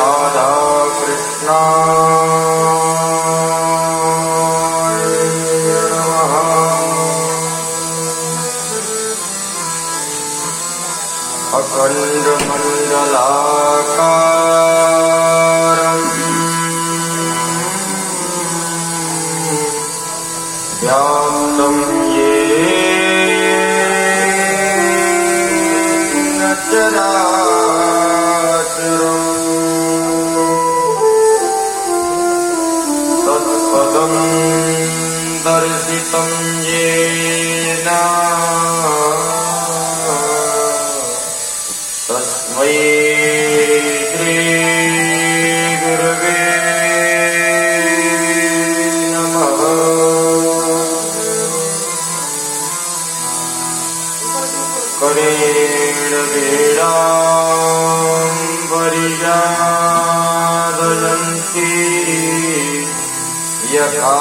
राधा कृष्णा अखंड मंडलाकारं व्याप्तं येन चराचरं तत्पदं दर्शितं येन तस्मै श्री गुरवे नमः। करेण वीणाम्बरिजादयन्ती यथा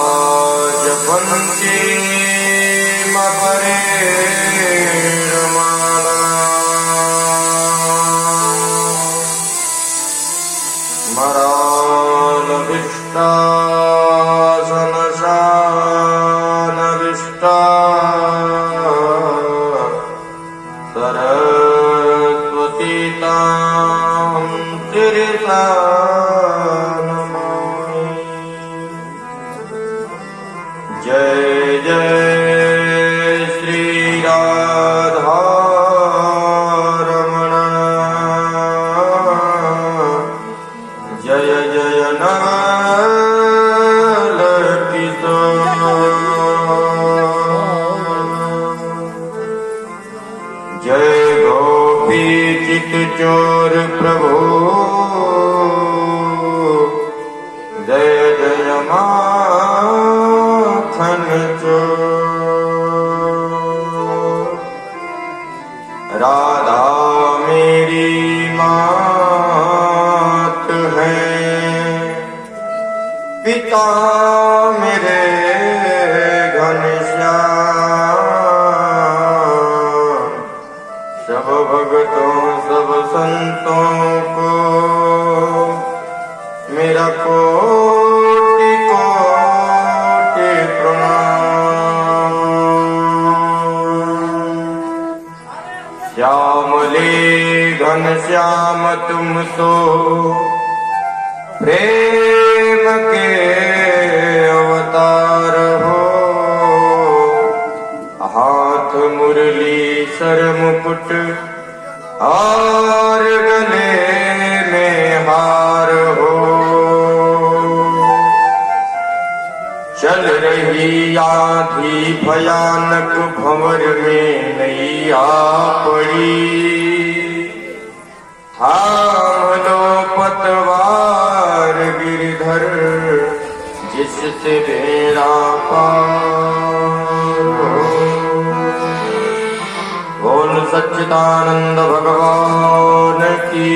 जपन्ति मकरेण माला मरालभिष्टासनशानविष्टा सरस्वती तां शिरसा नमामि। जय जय श्री राधा जय जय नवल किशोर जय गोपी चित चोर प्रभु जय जय माखन चोर। राधा मेरी मात है पिता मेरे घनश्याम सब भक्तों सब संतों को मेरा कोटि कोटि प्रणाम। श्यामले घनश्याम तुम तो प्रेम के अवतार हो। हाथ मुरली सर मुकुट और गले में हार हो। चल रही आंधी भयानक भंवर में नैया पड़ी थाम लो पतवार गिरधर जिससे बेड़ा पार हो। बोल सच्चिदानंद भगवान की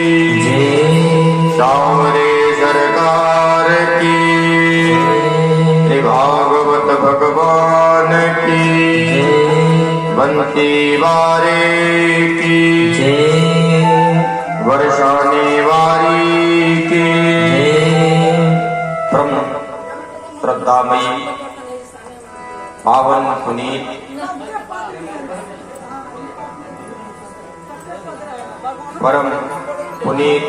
सावरे सरकार की भागवत भगवान की बंसी वारे की वर्षाने वारी की। परम श्रद्धामयी पावन पुनीत परम पुनीत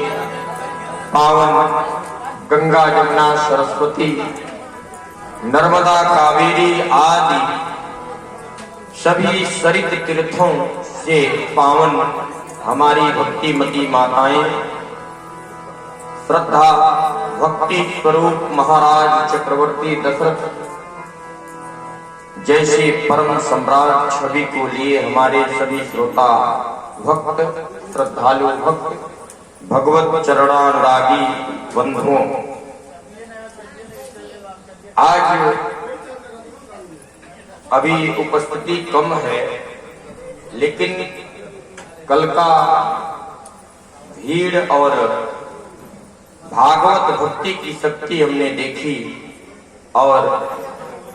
पावन गंगा जमुना सरस्वती नर्मदा कावेरी आदि सभी सरित तीर्थों से पावन हमारी भक्तिमती माताएं श्रद्धा भक्ति स्वरूप महाराज चक्रवर्ती दशरथ जैसे परम सम्राट छवि को लिए हमारे सभी श्रोता भक्त श्रद्धालु भक्त भगवत चरणानुरागी बंधुओं, आज अभी उपस्थिति कम है लेकिन कल का भीड़ और भागवत भक्ति की शक्ति हमने देखी और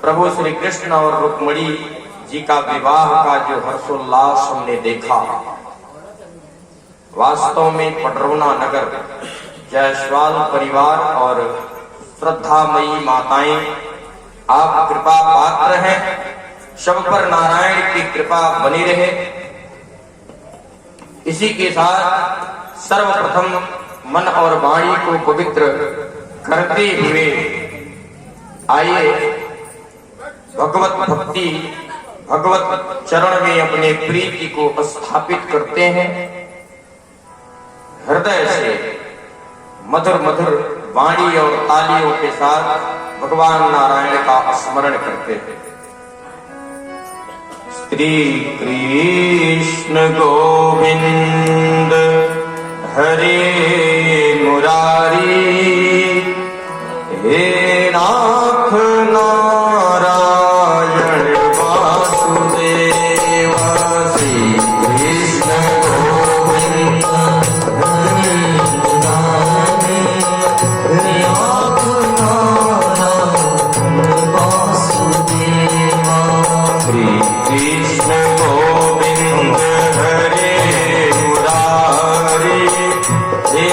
प्रभु श्री कृष्ण और रुक्मिणी जी का विवाह का जो हर्षोल्लास हमने देखा। वास्तव में पडरौना नगर जायसवाल परिवार और श्रद्धामयी माताएं, आप कृपा पात्र हैं। सब पर नारायण की कृपा बनी रहे। इसी के साथ सर्वप्रथम मन और वाणी को पवित्र करते हुए आइए भगवत भक्ति, भगवत चरण में अपने प्रीति को स्थापित करते हैं। हृदय से मधुर मधुर वाणी और तालियों के साथ भगवान नारायण का स्मरण करते हैं। श्री कृष्ण गोविंद हरे मुरारी, हे नाथ नारायण वासुदेव। श्री कृष्ण गोविंद हरे मुरारी, हे नाथ नारायण वासुदेव। श्री कृष्ण गोविंद हरे मुरारी, हे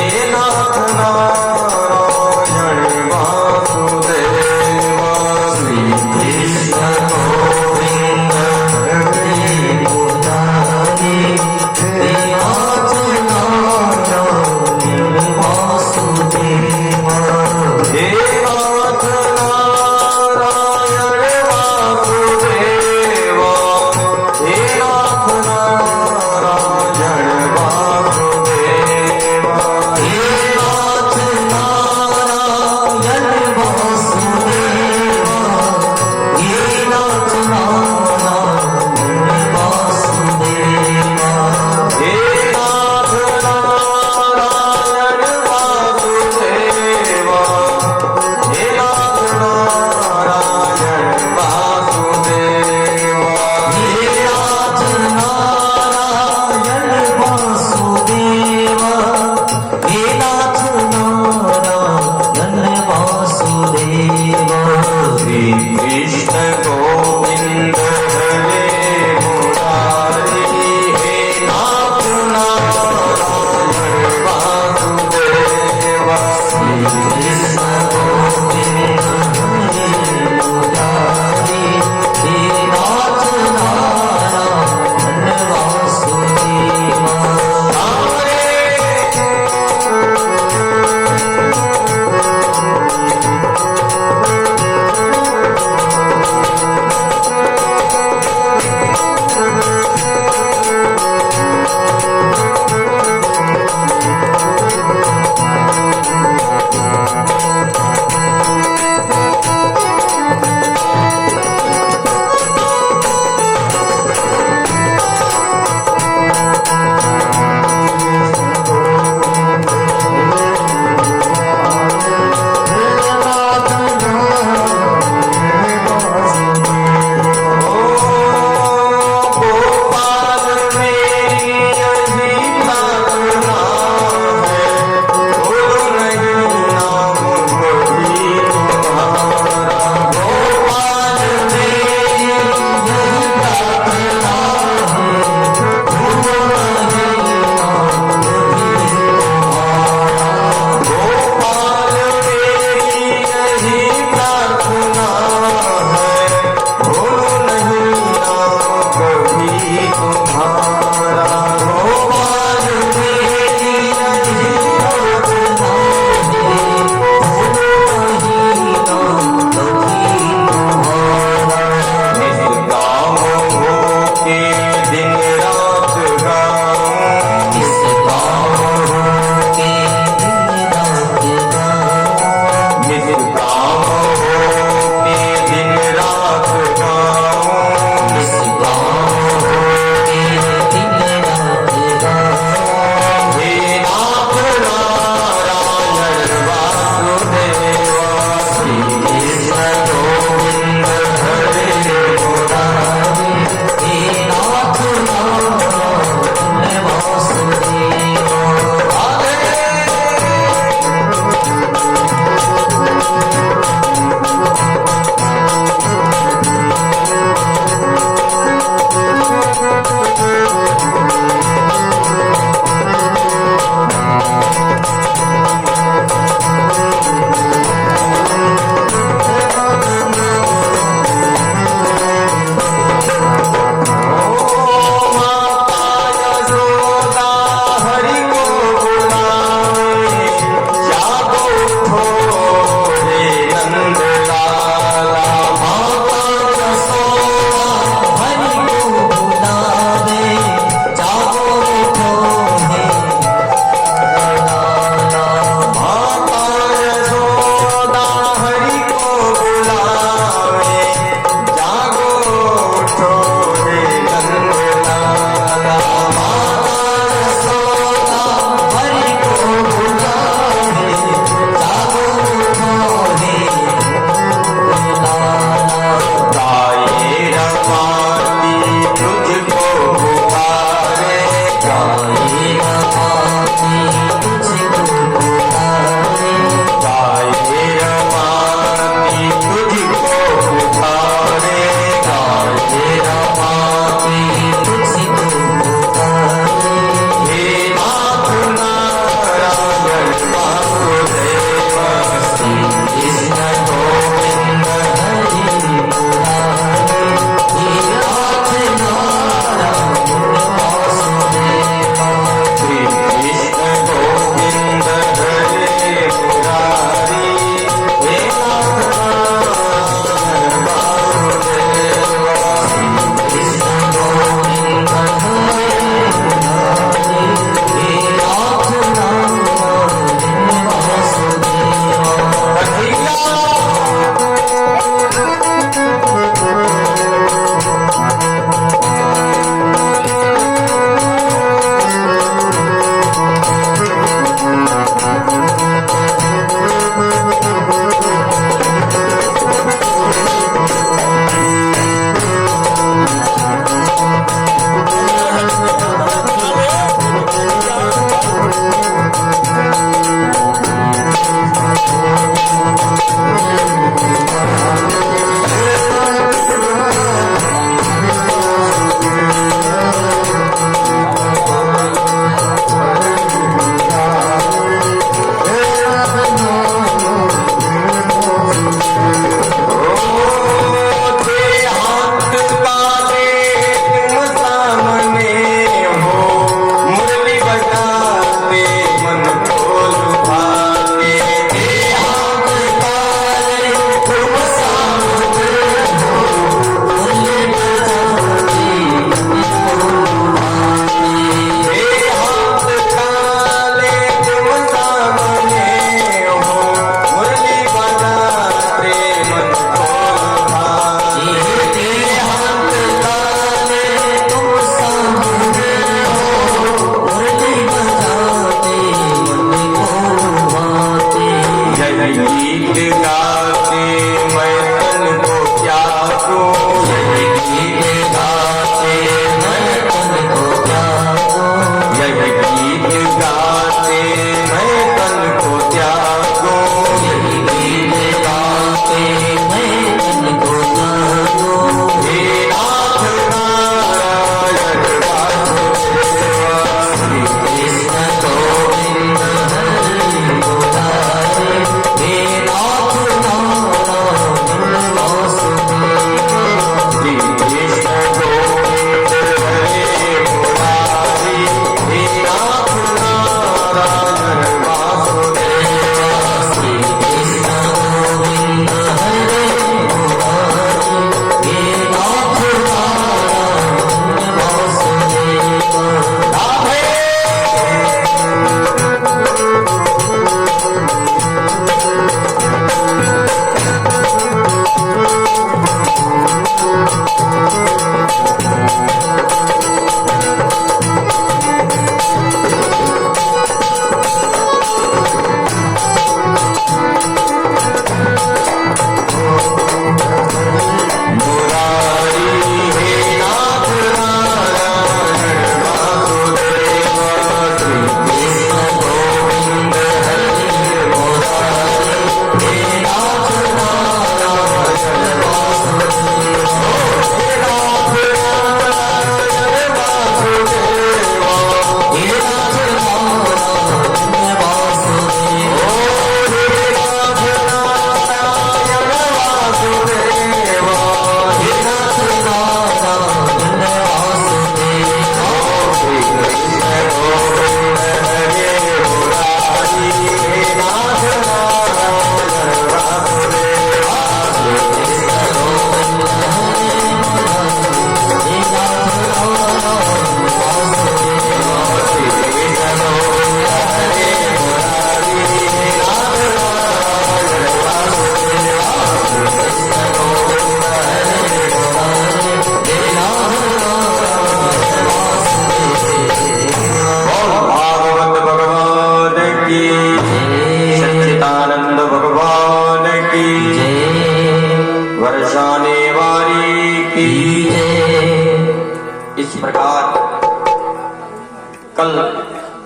Krishna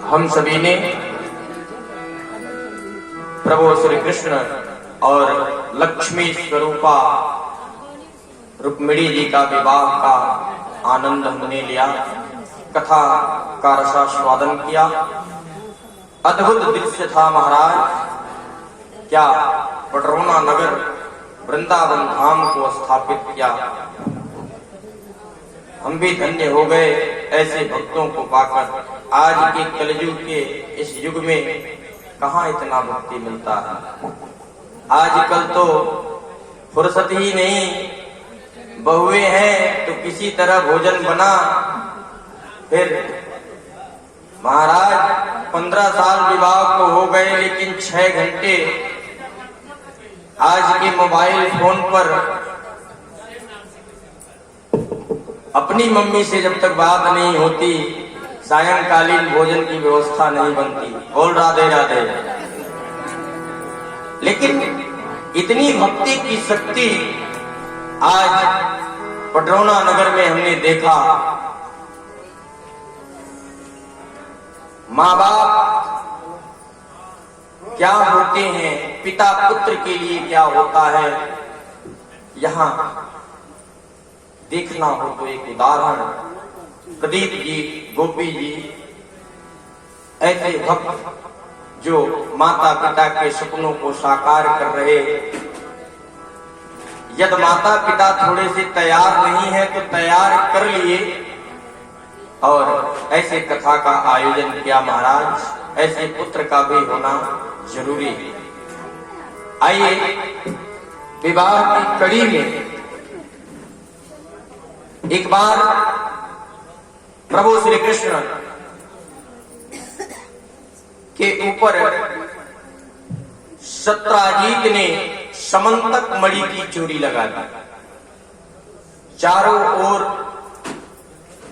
हम सभी ने प्रभु श्री कृष्ण और लक्ष्मी स्वरूपा रुक्मिणी जी का विवाह का आनंद हमने लिया, कथा का रसास्वादन किया। अद्भुत दृश्य था महाराज। क्या पडरौना नगर वृंदावन धाम को स्थापित किया। हम भी धन्य हो गए ऐसे भक्तों को पाकर। आज के कलयुग के इस युग में कहाँ इतना भक्ति मिलता है। आजकल तो फुर्सत ही नहीं, बहुए हैं तो किसी तरह भोजन बना, फिर महाराज 15 साल विवाह को हो गए लेकिन 6 घंटे आज के मोबाइल फोन पर अपनी मम्मी से जब तक बात नहीं होती, सायंकालीन भोजन की व्यवस्था नहीं बनती। बोल राधे राधे। लेकिन इतनी भक्ति की शक्ति आज पडरौना नगर में हमने देखा। माँ बाप क्या होते हैं, पिता पुत्र के लिए क्या होता है, यहाँ देखना हो तो एक उदाहरण प्रदीप जी, गोपी जी, ऐसे भक्त जो माता पिता के सपनों को साकार कर रहे। यदि माता पिता थोड़े से तैयार नहीं है तो तैयार कर लिए और ऐसे कथा का आयोजन किया। महाराज ऐसे पुत्र का भी होना जरूरी है। आइए विवाह की कड़ी में एक बार प्रभु श्री कृष्ण के ऊपर सत्राजीत ने समंतक मणि की चोरी लगा दी। चारों ओर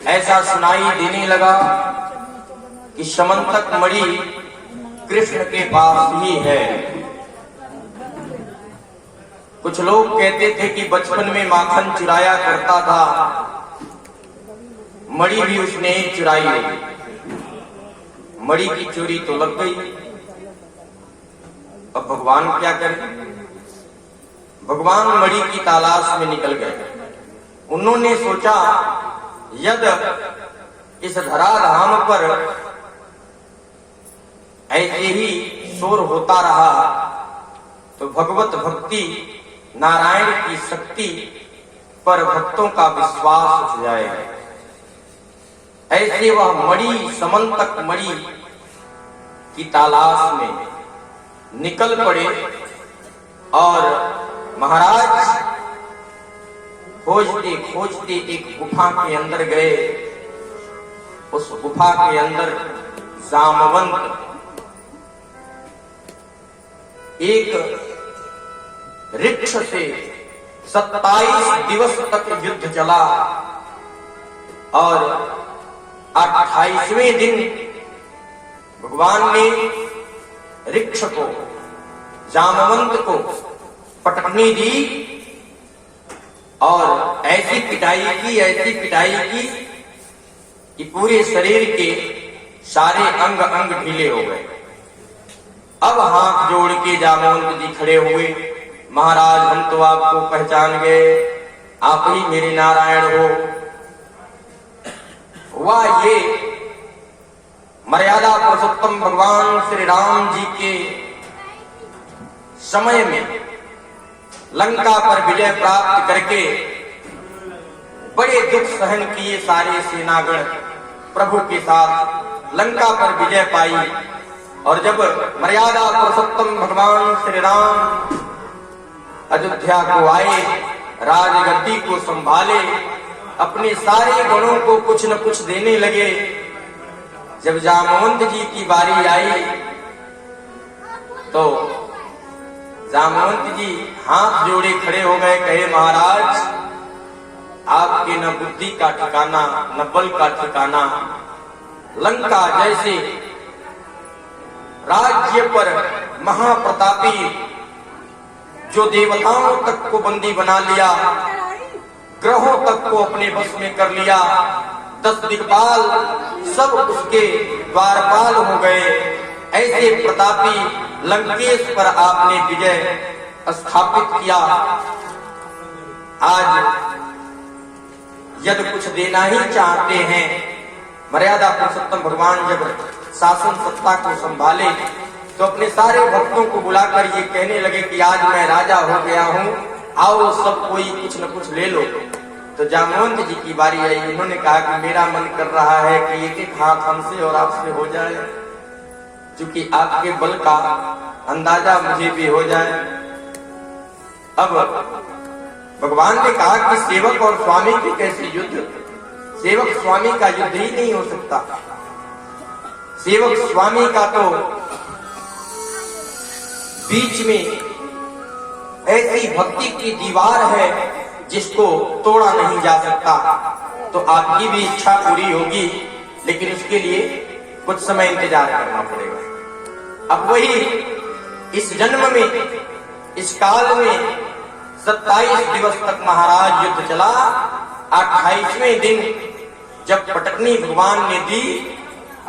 ऐसा सुनाई देने लगा कि समंतक मणि कृष्ण के पास ही है। कुछ लोग कहते थे कि बचपन में माखन चुराया करता था, मणि भी उसने चुराई ली। मणि की चोरी तो लग गई, अब भगवान क्या करें। भगवान मणि की तलाश में निकल गए। उन्होंने सोचा यदि इस धराधाम पर ऐसे ही शोर होता रहा तो भगवत भक्ति, नारायण की शक्ति पर भक्तों का विश्वास उठ जाएगा। ऐसे वह मणि, समंतक मणि की तलाश में निकल पड़े और महाराज खोजते खोजते एक गुफा के अंदर गए। उस गुफा के अंदर जामवंत एक वृक्ष से 27 दिवस तक युद्ध चला और 28वें दिन भगवान ने वृक्ष को, जामवंत को पटकनी दी और ऐसी पिटाई की कि पूरे शरीर के सारे अंग अंग ढीले हो गए। अब हाथ जोड़ के जामवंत जी खड़े हुए। महाराज हम तो आपको पहचान गए, आप ही मेरे नारायण हो। वह ये मर्यादा पुरुषोत्तम भगवान श्री राम जी के समय में लंका पर विजय प्राप्त करके बड़े दुख सहन किए सारे सेनागण प्रभु के साथ लंका पर विजय पाई। और जब मर्यादा पुरुषोत्तम भगवान श्री राम अयोध्या को आए, राजगद्दी को संभाले, अपने सारे गणों को कुछ न कुछ देने लगे। जब जामवंत जी की बारी आई तो जामवंत जी हाथ जोड़े खड़े हो गए, कहे महाराज आपके न बुद्धि का ठिकाना न बल का ठिकाना। लंका जैसे राज्य पर महाप्रतापी जो देवताओं तक को बंदी बना लिया, ग्रहों तक को अपने बस में कर लिया, 10 दिक्पाल सब उसके द्वारपाल हो गए। ऐसे प्रतापी लंकेश पर आपने विजय स्थापित किया। आज यदि कुछ देना ही चाहते हैं, मर्यादा पुरुषोत्तम भगवान जब शासन सत्ता को संभाले तो अपने सारे भक्तों को बुलाकर ये कहने लगे कि आज मैं राजा हो गया हूँ, आओ सब कोई कुछ न कुछ ले लो। तो जामवंत जी की बारी आई। उन्होंने कहा कि मेरा मन कर रहा है कि एक एक हाथ हमसे और आपसे हो जाए, क्योंकि आपके बल का अंदाजा मुझे भी हो जाए। अब भगवान ने कहा कि सेवक और स्वामी के कैसे युद्ध, सेवक स्वामी का युद्ध ही नहीं हो सकता। सेवक स्वामी का तो बीच में ऐसी भक्ति की दीवार है जिसको तोड़ा नहीं जा सकता। तो आपकी भी इच्छा पूरी होगी, लेकिन उसके लिए कुछ समय इंतजार करना पड़ेगा। अब वही इस जन्म में, इस काल में 27 दिवस तक महाराज युद्ध चला। 28वें दिन जब पटकनी भगवान ने दी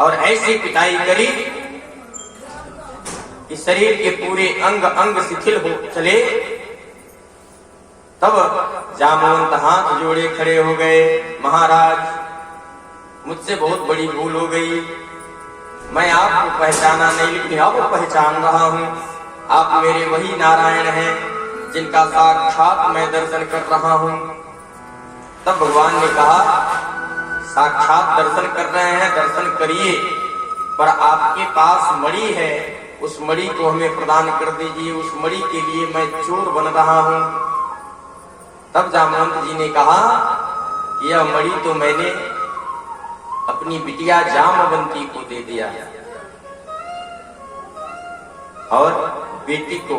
और ऐसी पिटाई करी कि शरीर के पूरे अंग अंग शिथिल हो चले, तब जामवंत हाथ जोड़े खड़े हो गए। महाराज, मुझसे बहुत बड़ी भूल हो गई। मैं आपको पहचाना नहीं, लेकिन अब पहचान रहा हूं। आप मेरे वही नारायण हैं जिनका साक्षात मैं दर्शन कर रहा हूं। तब भगवान ने कहा, साक्षात दर्शन कर रहे हैं, दर्शन करिए, पर आपके पास मणि है, उस मणि को हमें प्रदान कर दीजिए। उस मणि के लिए मैं चोर बन रहा हूं। तब जामवंत जी ने कहा, यह मणि तो मैंने अपनी बिटिया जामवंती को दे दिया और बेटी को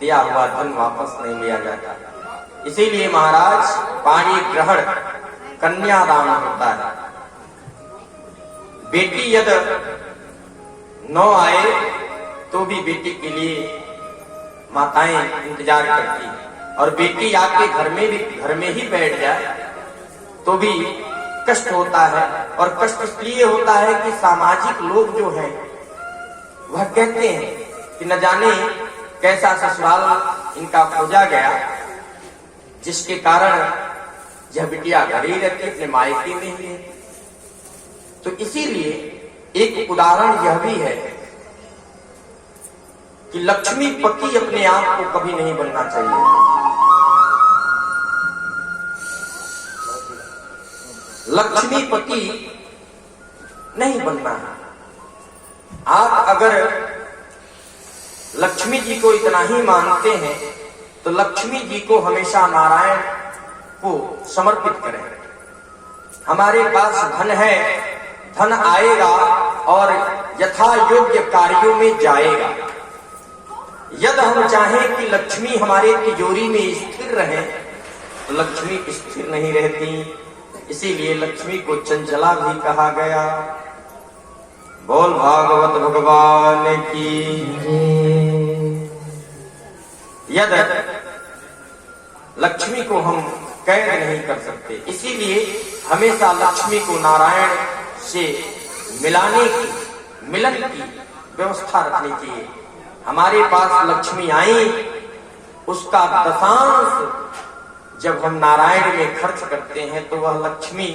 दिया हुआ धन वापस नहीं लिया जाता। इसीलिए महाराज, पाणी ग्रहण कन्यादान होता है। बेटी यदि न आए तो भी बेटी के लिए माताएं इंतजार करती हैं, और बेटी आके घर में ही बैठ जाए तो भी कष्ट होता है। और कष्ट इसलिए होता है कि सामाजिक लोग जो हैं वह कहते हैं कि न जाने कैसा ससुराल इनका खोजा गया, जिसके कारण यह बिटिया घर ही रहती, अपने मायके में ही है। तो इसीलिए एक उदाहरण यह भी है कि लक्ष्मीपति अपने आप को कभी नहीं बनना चाहिए। लक्ष्मीपति नहीं बनना है। आप अगर लक्ष्मी जी को इतना ही मानते हैं तो लक्ष्मी जी को हमेशा नारायण को समर्पित करें। हमारे पास धन है, धन आएगा और यथा योग्य कार्यों में जाएगा। यदि हम चाहें कि लक्ष्मी हमारे तिजोरी में स्थिर रहे तो लक्ष्मी स्थिर नहीं रहती। इसीलिए लक्ष्मी को चंचला भी कहा गया। बोल भागवत भगवान की। यदि लक्ष्मी को हम कैद नहीं कर सकते, इसीलिए हमेशा लक्ष्मी को नारायण से मिलन की व्यवस्था रखनी चाहिए। हमारे पास लक्ष्मी आई, उसका दशांश जब हम नारायण में खर्च करते हैं तो वह लक्ष्मी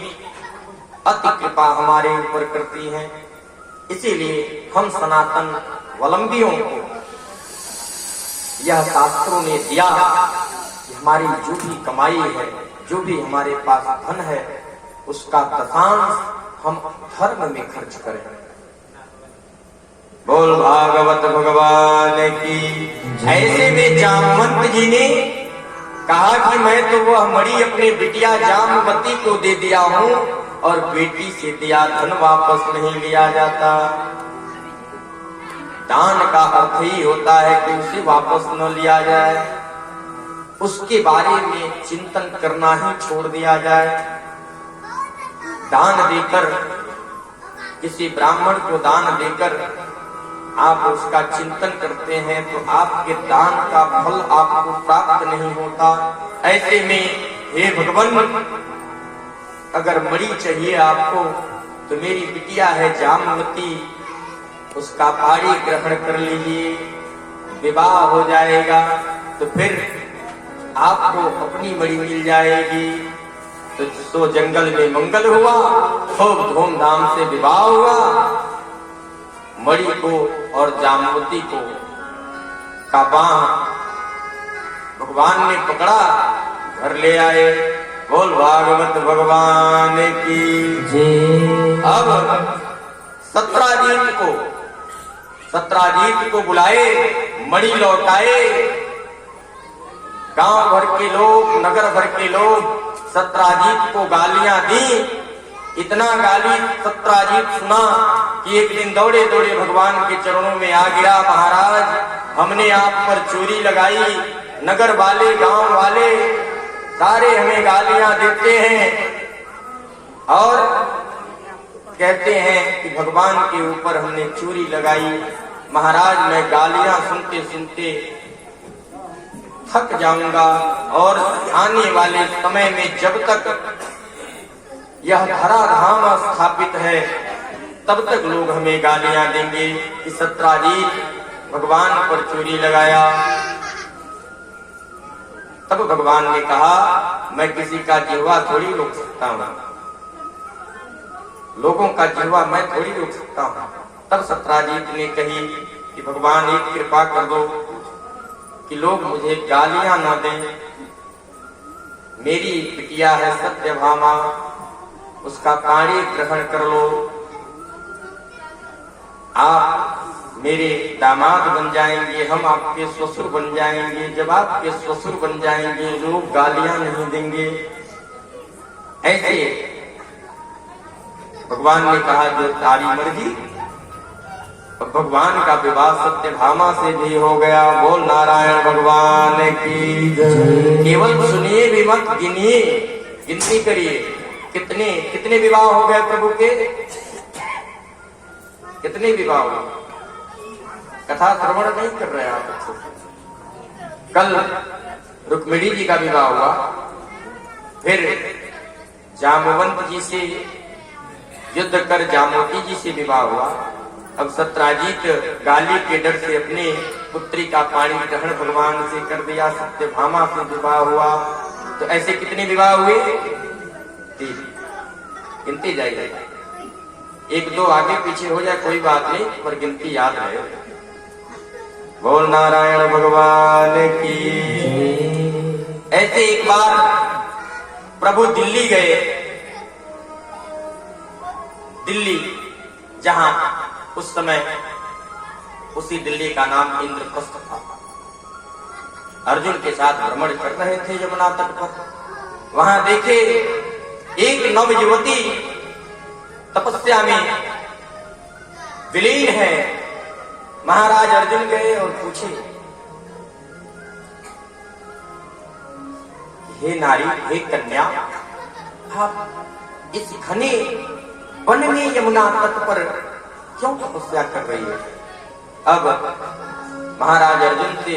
अति कृपा हमारे ऊपर करती हैं। इसीलिए हम सनातन वलंबियों को यह शास्त्रों ने दिया कि हमारी जो भी कमाई है, जो भी हमारे पास धन है, उसका दशांश हम धर्म में खर्च करें। बोल भागवत भगवान की। ऐसे में जामवंत जी ने कहा कि मैं तो वह मणि अपने बिटिया जामवती को दे दिया हूं और बेटी से दिया धन वापस नहीं लिया जाता। दान का अर्थ ही होता है कि उसे वापस न लिया जाए, उसके बारे में चिंतन करना ही छोड़ दिया जाए। दान देकर, किसी ब्राह्मण को दान देकर आप उसका चिंतन करते हैं तो आपके दान का फल आपको प्राप्त नहीं होता। ऐसे में हे भगवान, अगर मणि चाहिए आपको तो मेरी बिटिया है जामवती, उसका पाणी ग्रहण कर लीजिए, विवाह हो जाएगा तो फिर आपको अपनी मणि मिल जाएगी। तो जंगल में मंगल हुआ, खूब धूमधाम से विवाह हुआ। मणि को और जामवती को का बांह भगवान ने पकड़ा, घर ले आए। बोल भागवत भगवान की जय। अब सत्राजीत को बुलाए, मणि लौटाए। गांव भर के लोग, नगर भर के लोग सत्राजीत को गालियां दी। इतना गाली सत्राजीत सुना कि एक दिन दौड़े दौड़े भगवान के चरणों में आ गिरा। महाराज, हमने आप पर चोरी लगाई, नगर वाले, गांव वाले सारे हमें गालियां देते हैं और कहते हैं कि भगवान के ऊपर हमने चोरी लगाई। महाराज, मैं गालियां सुनते सुनते थक जाऊंगा और आने वाले समय में जब तक यह धराधाम स्थापित है तब तक लोग हमें गालियां देंगे कि सत्राजीत भगवान पर चोरी लगाया। तब भगवान ने कहा, मैं किसी का जिह्वा थोड़ी रोक सकता हूं, लोगों का जिह्वा मैं थोड़ी रोक सकता हूं। तब सत्राजीत ने कही कि भगवान, एक कृपा कर दो कि लोग मुझे गालियां ना दें। मेरी बिटिया है सत्यभामा, उसका पाणी ग्रहण कर लो। आप मेरे दामाद बन जाएंगे, हम आपके ससुर बन जाएंगे। जब आपके ससुर बन जाएंगे लोग गालियां नहीं देंगे। ऐसे भगवान ने कहा, जो तारी मर्जी। भगवान का विवाह सत्यभामा से भी हो गया। बोल नारायण भगवान की जय। केवल सुनिए भी मत, गिनिए, गिनती करिए। कितने कितने विवाह हो गए प्रभु के, कितने विवाह हो गए। कथा श्रवण नहीं कर रहे आप। कल रुक्मिणी जी का विवाह हुआ, फिर जामवंत जी से युद्ध कर जामवती जी से विवाह हुआ। अब सत्राजीत गाली के डर से अपने पुत्री का पाणी ग्रहण भगवान से कर दिया। सत्यभामा से विवाह हुआ। तो ऐसे कितने विवाह हुए? 3। गिनती जाइए, 1-2 आगे पीछे हो जाए कोई बात नहीं, पर गिनती याद रहे। बोल नारायण भगवान की। ऐसे एक बार प्रभु दिल्ली गए। दिल्ली, जहां उस समय उसी दिल्ली का नाम इंद्रप्रस्थ था। अर्जुन के साथ भ्रमण कर रहे थे यमुना तट पर। वहां देखे एक नवयुवती तपस्या में विलीन है। महाराज अर्जुन गए और पूछे, हे नारी, हे कन्या, आप इस घने वन में यमुना तट पर क्यों तपस्या कर रही है? अब महाराज अर्जुन से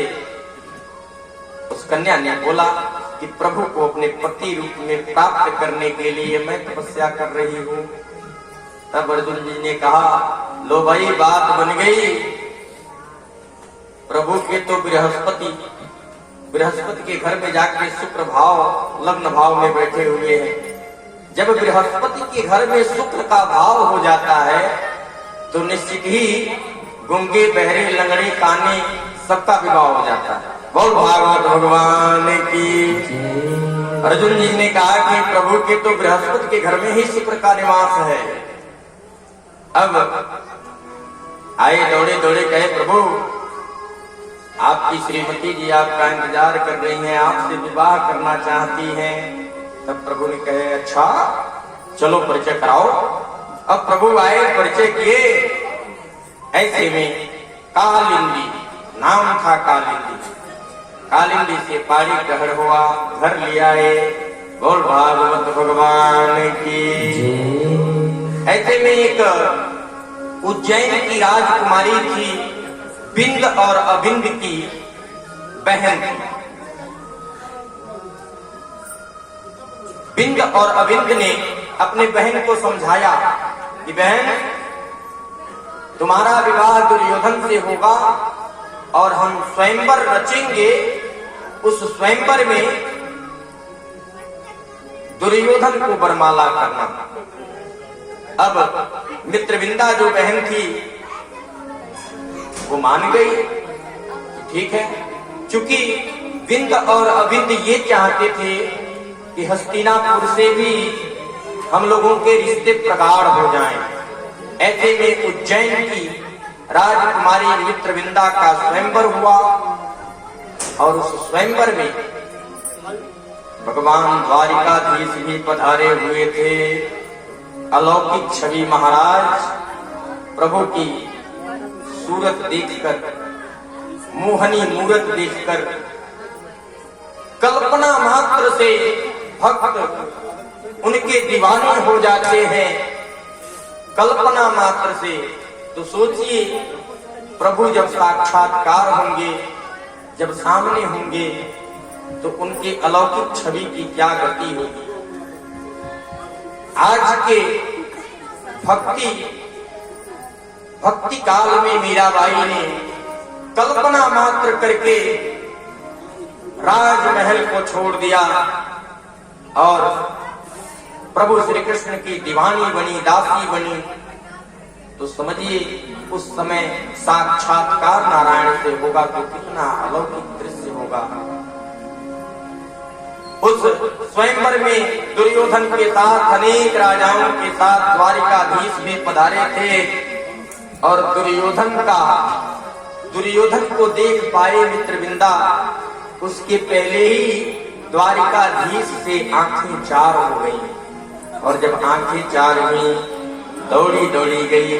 उस कन्या ने बोला कि प्रभु को अपने पति रूप में प्राप्त करने के लिए मैं तपस्या कर रही हूँ। तब अर्जुन जी ने कहा, लो भाई, बात बन गई। प्रभु के तो बृहस्पति के घर में जाकर शुक्र भाव, लग्न भाव में बैठे हुए हैं। जब बृहस्पति के घर में शुक्र का भाव हो जाता है तो निश्चित ही गूंगे, बहरे, लंगड़े, काने सबका विवाह हो जाता है। बोल भागवत भगवान की। अर्जुन जी ने कहा कि प्रभु के तो बृहस्पति के घर में ही शुक्र का निवास है। अब आए दौड़े दौड़े, कहे, प्रभु आपकी श्रीमती जी आपका इंतजार कर रही हैं, आपसे विवाह करना चाहती हैं। तब प्रभु ने कहे, अच्छा चलो परिचय कराओ। अब प्रभु आए, परिचय किए। ऐसे में कालिंदी नाम था। कालिंदी से पाणी ग्रहण हुआ, घर ले आए। बोल भागवत भगवान की। ऐसे में एक उज्जैन की राजकुमारी थी, बिंद और अबिंद की बहन थी। बिंद और अबिंद ने अपने बहन को समझाया कि बहन तुम्हारा विवाह दुर्योधन से होगा और हम स्वयंवर रचेंगे, उस स्वयंवर में दुर्योधन को वरमाला करना। अब मित्रविंदा जो बहन थी वो मान गई, ठीक है, चूंकि विंद और अविंद ये चाहते थे कि हस्तिनापुर से भी हम लोगों के रिश्ते प्रगाढ़ हो जाएं। ऐसे में उज्जैन की राजकुमारी मित्रविंदा का स्वयंवर हुआ और उस स्वयंवर में भगवान द्वारिकाधीश भी पधारे हुए थे। अलौकिक छवि महाराज प्रभु की सूरत देखकर, मोहनी मूरत देखकर कल्पना मात्र से भक्त उनके दीवाने हो जाते हैं, कल्पना मात्र से। तो सोचिए प्रभु जब साक्षात्कार होंगे, जब सामने होंगे, तो उनकी अलौकिक छवि की क्या गति होगी। आज के भक्ति काल में मीराबाई ने कल्पना मात्र करके राजमहल को छोड़ दिया और प्रभु श्री कृष्ण की दीवानी बनी, दासी बनी। तो समझिए उस समय साक्षात्कार नारायण से होगा तो कितना अलौकिक दृश्य होगा। उस स्वयंवर में दुर्योधन के साथ अनेक राजाओं के साथ द्वारिकाधीश भी पधारे थे और दुर्योधन को देख पाए मित्रविंदा, उसके पहले ही द्वारिकाधीश से आंखें चार हो गई और जब आंखें चार हुई दौड़ी दौड़ी गई